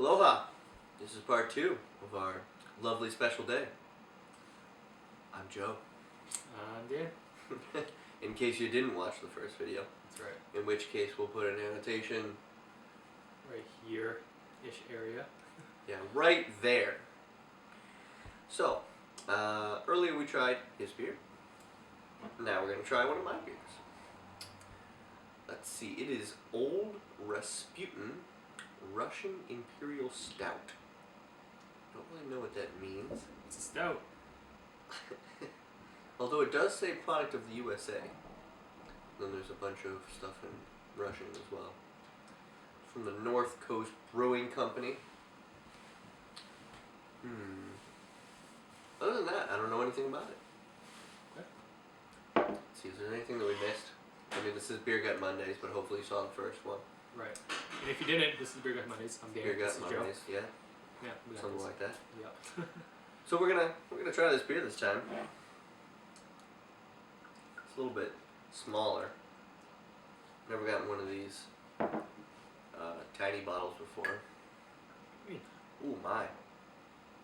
Aloha! This is part 2 of our lovely special day. I'm Joe. I'm Dan. In case you didn't watch the first video. That's right. In which case we'll put an annotation Right here-ish area. yeah, right there. So, earlier we tried his beer. Now we're going to try one of my beers. Let's see, it is Old Rasputin Russian Imperial Stout. Don't really know what that means. It's a stout. Although it does say product of the USA. Then there's a bunch of stuff in Russian as well. From the North Coast Brewing Company. Other than that, I don't know anything about it. Okay. Let's see, is there anything that we missed? I mean, this is Beer Gut Mondays, but hopefully you saw the first one. Right. And if you didn't, this is Beer Gut Mondays. I'm Dan. Beer This Gut is Joe. Mondays, yeah, Yeah. We got something this. like that. Yeah. So we're gonna try this beer this time. It's a little bit smaller. Never gotten one of these tiny bottles before. Ooh my!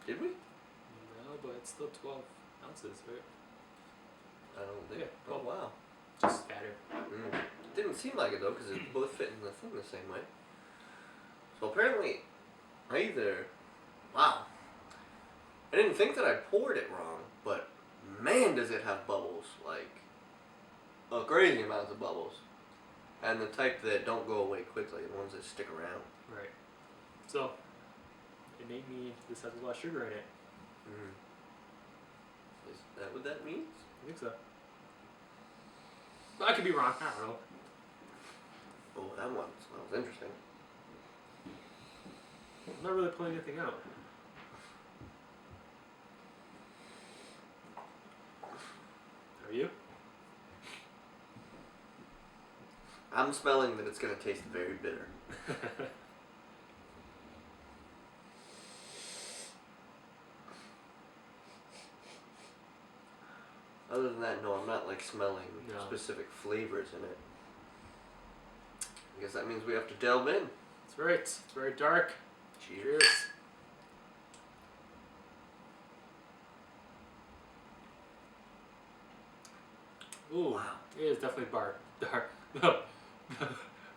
Did we? No, but it's still 12 ounces, right? I don't think. Yeah, Oh wow! Just fatter. Didn't seem like it though, because it both fit in the thing the same way. So apparently, wow. I didn't think that I poured it wrong, but man, does it have bubbles, like a crazy amount of bubbles, and the type that don't go away quickly, the ones that stick around. Right. So, it made me, this has a lot of sugar in it. Is that what that means? I think so. But I could be wrong. I don't know. Oh, that one smells interesting. I'm not really pulling anything out. Are you? I'm smelling that it's going to taste very bitter. Other than that, no, I'm not like smelling specific flavors in it. I guess that means we have to delve in. That's right. It's very dark. Cheers. Ooh, Wow. it is definitely dark. No,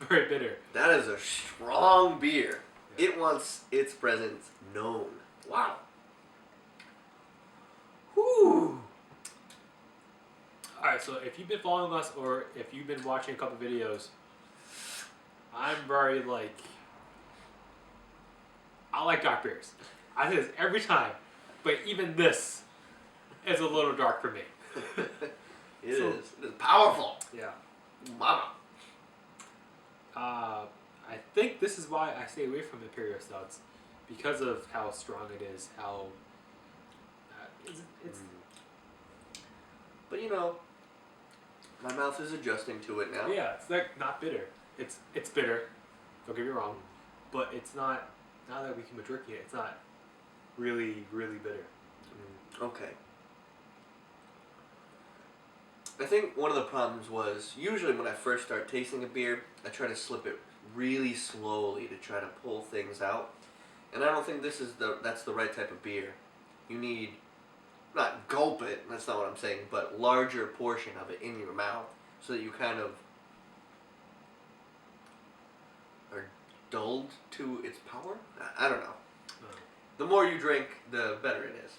very bitter. That is a strong beer. Yeah. It wants its presence known. Wow. Whew. Alright, so if you've been following us or if you've been watching a couple videos, I'm very I like dark beers. I say this every time, but even this is a little dark for me. It is powerful. Yeah. Mama. I think this is why I stay away from Imperial Stouts, because of how strong it is, how it's But you know, my mouth is adjusting to it now. yeah, it's like not bitter. It's bitter, don't get me wrong, but it's not, now that we can be drinking it, it's not really bitter. Okay. I think one of the problems was, usually when I first start tasting a beer, I try to slip it really slowly to try to pull things out. And I don't think that's the right type of beer. You need, not gulp it, that's not what I'm saying, but larger portion of it in your mouth so that you kind of are dulled to its power. I don't know. The more you drink, the better it is.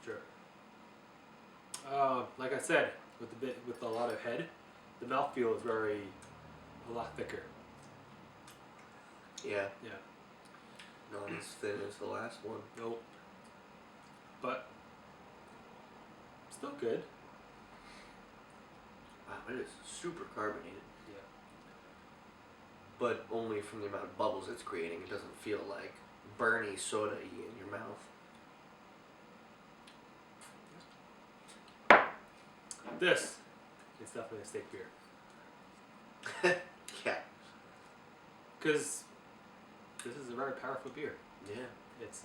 Sure. Like I said, with a lot of head, the mouthfeel is a lot thicker. Yeah. Yeah. Not as thin as the last one. Nope. But still good. Wow, it is super carbonated. Yeah. But only from the amount of bubbles it's creating. It doesn't feel like burny soda-y in your mouth. This is definitely a steak beer. Yeah. Because this is a very powerful beer. Yeah. It's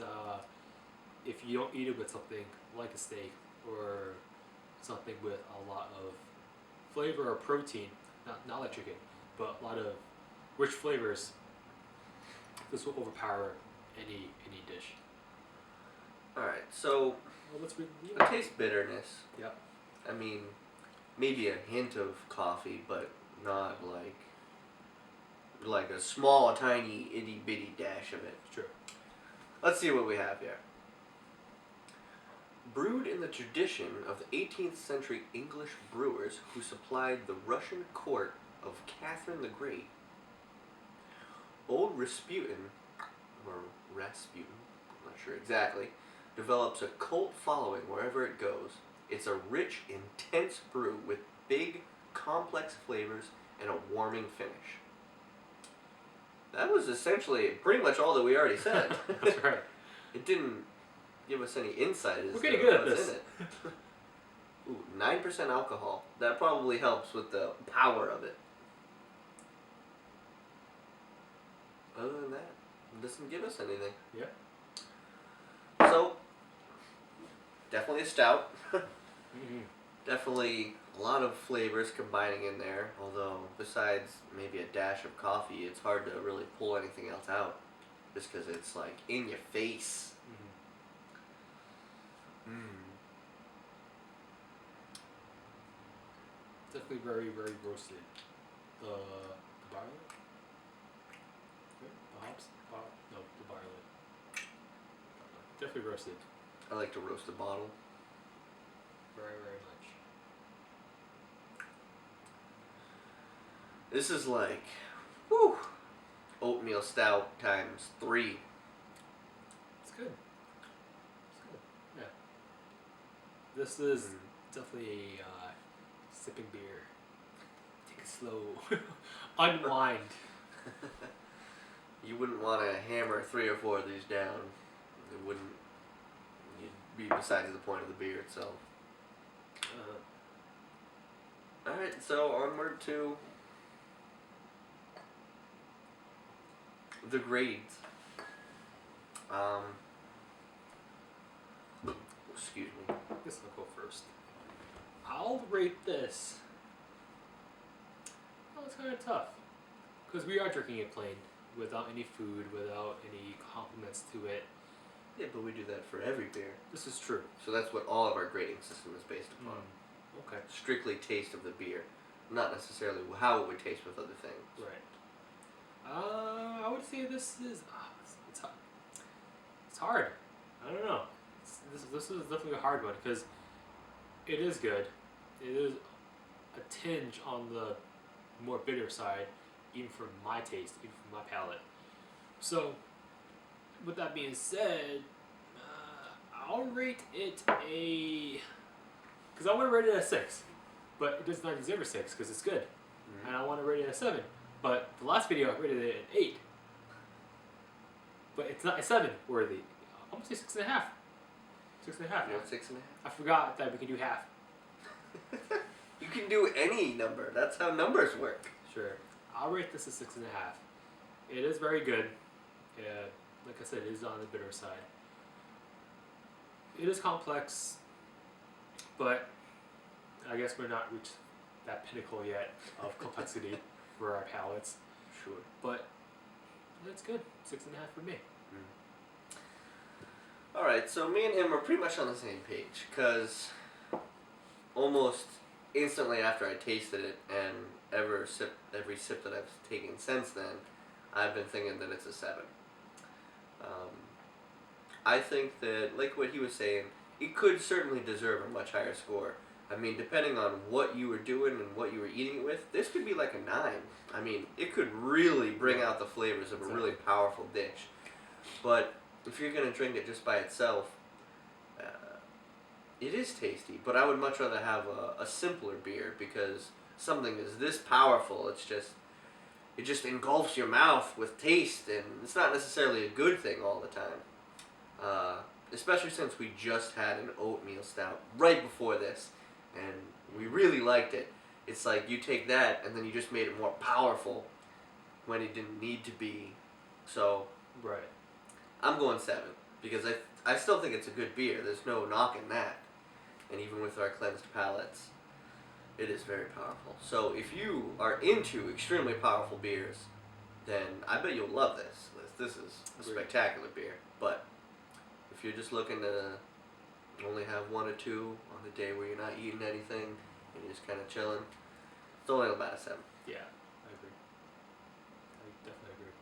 if you don't eat it with something like a steak or something with a lot of flavor or protein, not like chicken, but a lot of rich flavors, this will overpower any dish. All right, so Well, let's read. I taste bitterness. Yep. I mean, maybe a hint of coffee, but not like a small, tiny, itty bitty dash of it. True. Let's see what we have here. Brewed in the tradition of the 18th century English brewers who supplied the Russian court of Catherine the Great, Old Rasputin, or Rasputin, I'm not sure exactly, develops a cult following wherever it goes. It's a rich, intense brew with big, complex flavors and a warming finish. That was essentially pretty much all that we already said. That's right. It didn't give us any insight as We're to getting good at what's this. in it. Ooh, 9% alcohol. That probably helps with the power of it. Other than that, it doesn't give us anything. Yeah. So, definitely a stout. Mm-hmm. Definitely a lot of flavors combining in there. Although, besides maybe a dash of coffee, it's hard to really pull anything else out. Just because it's like in your face. Definitely very, very roasted. The barley? The hops? No, the barley. Definitely roasted. I like to roast a bottle. Very, very much. This is like, whew, oatmeal stout times 3. It's good. It's good. Yeah. This is definitely a sipping beer. Take it slow. Unwind. You wouldn't want to hammer 3 or 4 of these down. It wouldn't. You'd be besides the point of the beer itself. Alright, so onward to the grades. Excuse me. I guess I'll go first. I'll rate this. Well, it's kind of tough. Because we are drinking it plain, without any food, without any compliments to it. Yeah, but we do that for every beer. This is true. So that's what all of our grading system is based upon. Okay. Strictly taste of the beer. Not necessarily how it would taste with other things. Right. I would say this is. It's hard. It's hard. I don't know. This is definitely a hard one because it is good. It is a tinge on the more bitter side, even for my taste, even for my palate. So, with that being said, I'll rate it a. Because I want to rate it a 6, but it does not deserve a 6 because it's good, and I want to rate it a 7. But the last video I rated it an 8, but it's not a 7 worthy. I'm gonna say 6.5. 6.5. You want 6.5? I forgot that we can do half. You can do any number. That's how numbers work. Sure. I'll rate this a 6.5. It is very good. Yeah, like I said, it is on the bitter side. It is complex, but I guess we're not reached that pinnacle yet of complexity for our palates. Sure. But that's good. 6.5 for me. Alright, so me and him are pretty much on the same page, because almost instantly after I tasted it, and every sip that I've taken since then, I've been thinking that it's a 7. I think that, like what he was saying, it could certainly deserve a much higher score. I mean, depending on what you were doing and what you were eating it with, this could be like a 9. I mean, it could really bring out the flavors of a really powerful dish. But if you're going to drink it just by itself, it is tasty. But I would much rather have a simpler beer, because something is this powerful, it just engulfs your mouth with taste, and it's not necessarily a good thing all the time. Especially since we just had an oatmeal stout right before this, and we really liked it. It's like you take that and then you just made it more powerful when it didn't need to be. So, Right. I'm going 7, because I still think it's a good beer. There's no knocking that. And even with our cleansed palates, it is very powerful. So if you are into extremely powerful beers, then I bet you'll love this. This is a spectacular beer. But if you're just looking to only have one or two on a day where you're not eating anything and you're just kind of chilling, it's only about a 7. Yeah, I agree. I definitely agree.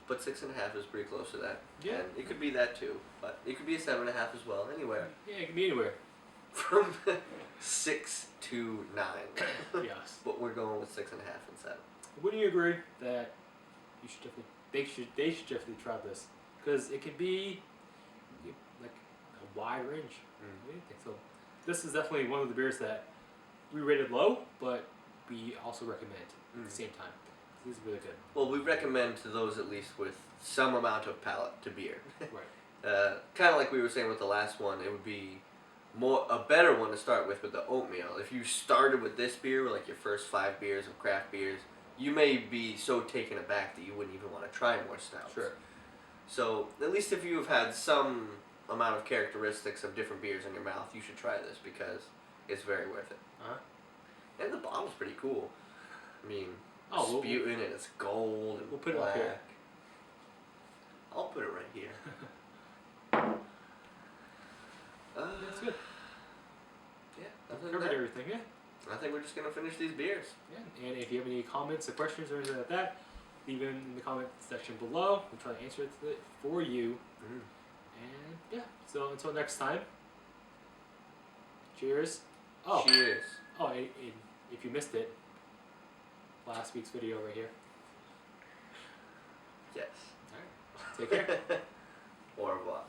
But 6.5 is pretty close to that. Yeah. And it could be that too, but it could be a 7.5 as well. Anywhere Yeah, it can be anywhere. from 6 to 9. Yes. But we're going with 6.5 and 7. Wouldn't you agree that you should definitely they should definitely try this, because it can be like a wide range. What do you think? So this is definitely one of the beers that we rated low, but we also recommend at the same time. This is really good. Well, we recommend to those at least with some amount of palate to beer. Right. Kind of like we were saying with the last one, it would be a better one to start with the oatmeal. If you started with this beer, like your first 5 beers of craft beers, you may be so taken aback that you wouldn't even want to try more stouts. Sure. So at least if you've had some amount of characteristics of different beers in your mouth, you should try this because it's very worth it. And the bottle's pretty cool. I mean, Rasputin and it's gold and we'll put black. it up here. I'll put it right here. That's good. Yeah, We've other than covered that, everything, yeah. I think we're just gonna finish these beers. Yeah. And if you have any comments or questions or anything like that, leave them in the comment section below. We'll try to answer it for you. And yeah, so until next time. Cheers. Oh. Cheers. Oh, and if you missed it, last week's video right here. Yes. Alright. Take care. Au revoir.